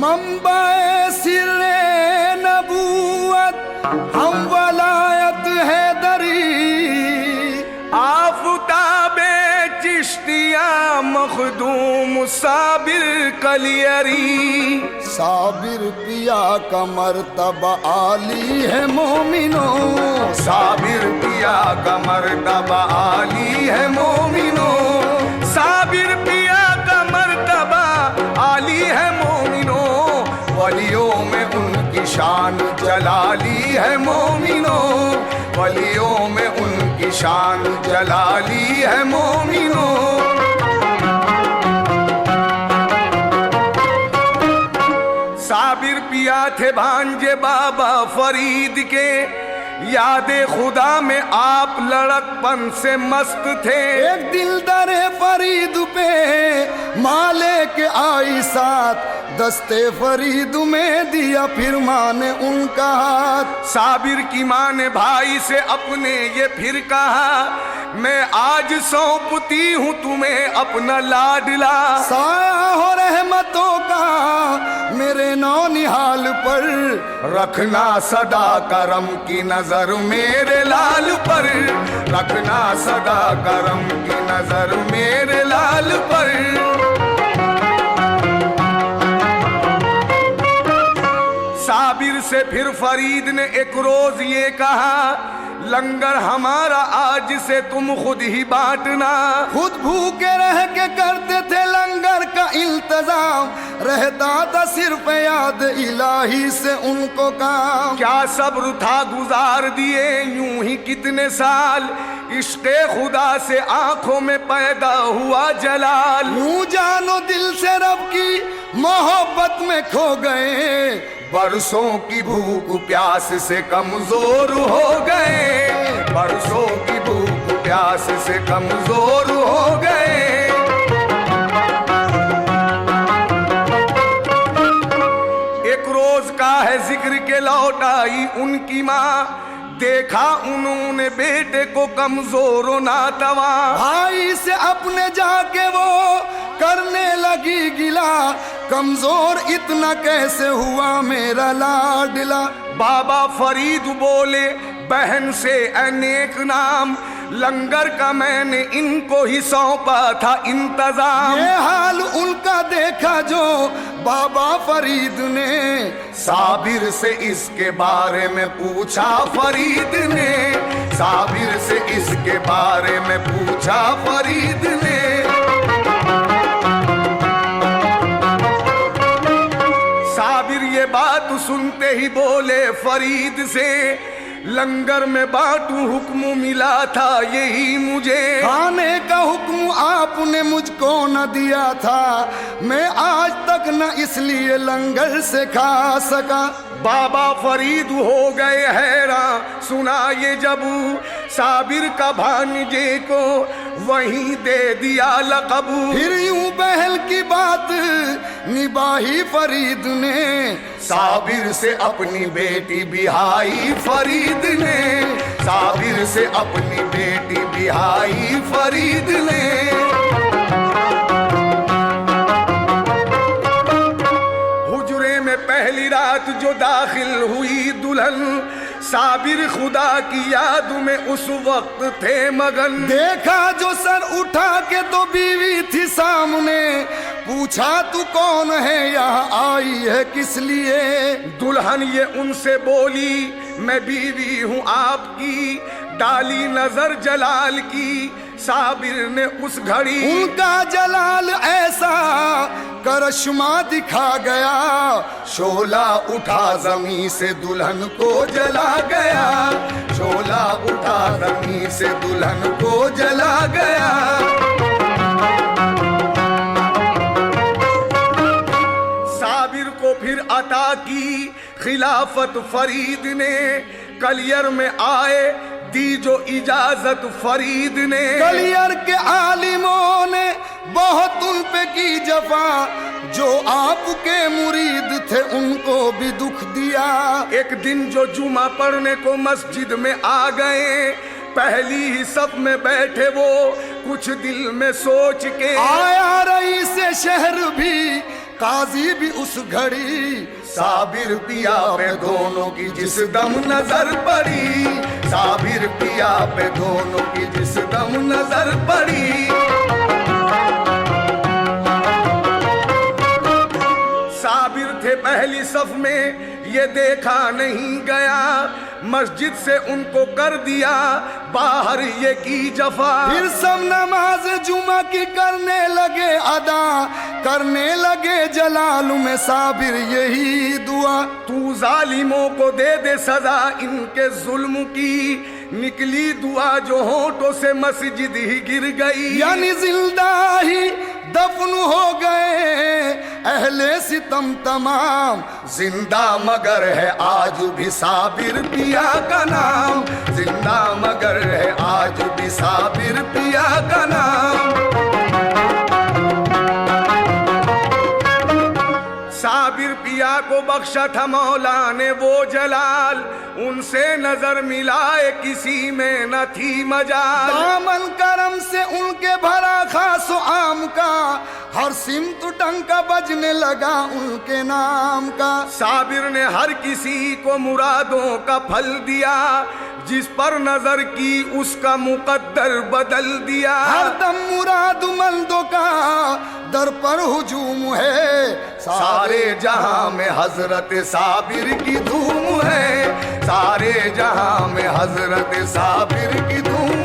मंबाए सिर्रे नबूवत हम वलायत है दरी। आफताबे चिश्तिया मखदूम साबिर कलियरी। साबिर पिया का मर्तबा आली है मोमिनो। साबिर पिया का मर्तबा आली है मोमिनो। साबिर पिया का मर्तबा आली है मोमिनो। वलियों में उनकी शान जलाली है मोमिनो। वलियों में उनकी शान जलाली है मोमिनो। साबिर पिया थे भांजे बाबा फरीद के। यादे खुदा में आप लड़कपन से मस्त थे। एक दिल दरे फरीद पे माले के आई साथ दस्ते फरीद में दिया फिर माँ ने उनका हाथ। साबिर की माँ ने भाई से अपने ये फिर कहा, मैं आज सौंपती हूँ तुम्हें अपना लाडला। साया हो रहमतों का मेरे नौनिहाल पर। रखना सदा करम की नजर मेरे लाल पर। रखना सदा करम की नजर मेरे लाल पर। साबिर से फिर फरीद ने एक रोज ये कहा, लंगर हमारा आज से तुम खुद ही बांटना। खुद भूखे रह के करते थे लंगर का इंतजाम। रहता था सिर्फ याद इलाही से उनको काम। क्या सब्र था गुजार दिए यूं ही कितने साल। इश्क़े खुदा से आंखों में पैदा हुआ जलाल। यूं जानो दिल से रब की मोहब्बत में खो गए। बरसों की भूख प्यास से कमजोर हो गए। बरसों की भूख प्यास से कमजोर हो गए। एक रोज का है जिक्र के लौट आई उनकी माँ। देखा उन्होंने बेटे को कमजोर नातवा। भाई से अपने जाके वो करने लगी गिला। कमजोर इतना कैसे हुआ मेरा लाडला। बाबा फरीद बोले, बहन से अनेक नाम। लंगर का मैंने इनको ही सौंपा था इंतजाम। ये हाल उनका देखा जो बाबा फरीद ने। साबिर से इसके बारे में पूछा फरीद ने। साबिर से इसके बारे में पूछा फरीद ने। साबिर ये बात सुनते ही बोले फरीद से, लंगर में बांटू हुक्म मिला था यही मुझे। खाने का हुक्म आपने मुझको न दिया था। मैं आज तक न इसलिए लंगर से खा सका। बाबा फरीद हो गए हैरान सुना ये जब। साबिर का भांजे को वहीं दे दिया लक़ब। फिर यूं बहल की बात निभाई फरीद ने। साबिर से अपनी बेटी बिहाई फरीद ने। साबिर से अपनी बेटी बिहाई फरीद ने। हुजरे में पहली रात जो दाखिल हुई दुल्हन, साबिर खुदा की याद में उस वक्त थे मगन। देखा जो सर उठा के तो बीवी थी सामने। पूछा तू कौन है यहाँ आई है किस लिए। दुल्हन ये उनसे बोली, मैं बीवी हूँ आपकी। डाली नजर जलाल की, साबिर ने उस घड़ी उनका जलाल ऐसा करिश्मा दिखा गया। शोला उठा जमी से दुल्हन को जला गया। शोला उठा जमी से दुल्हन को जला गया। साबिर को फिर अता की खिलाफत फरीद ने। कलियर में आए दी जो इजाजत फरीद ने। कलियर के आलिमों ने बहुत उन पे की जफा। जो आपके मुरीद थे उनको भी दुख दिया। एक दिन जो जुमा पढ़ने को मस्जिद में आ गए, पहली ही सफ में बैठे वो कुछ दिल में सोच के। आया रईस शहर भी काजी भी उस घड़ी साबिर पिया पे दोनों की जिस दम नजर पड़ी, साबिर पिया पे दोनों की जिस दम नजर पड़ी। साबिर थे पहली सफ में ये देखा नहीं गया, मस्जिद से उनको कर दिया बाहर ये की जफा। फिर सब नमाज जुमा की करने लगे अदा, करने लगे जलाल में साबिर यही दुआ। तू जालिमों को दे दे सजा इनके जुल्म की, निकली दुआ जो होठों से मस्जिद ही गिर गई। यानी जिंदा ही दफन हो गए अहले सितम तमाम, जिंदा मगर है आज भी साबिर पिया का नाम, जिंदा मगर है आज भी साबिर पिया का नाम। साबिर पिया को बख्शा था मौला ने वो जलाल, उनसे नजर मिलाए किसी में न थी मजाल। दामन करम से उनके भरा खासो आम का, हर सिमत टंका बजने लगा उनके नाम का। साबिर ने हर किसी को मुरादों का फल दिया, जिस पर नजर की उसका मुकद्दर बदल दिया। हर दम मुरादमंदों का दर पर हुजूम है, सारे जहां में हजरत साबिर की धूम है, सारे जहां में हजरत साबिर की धूम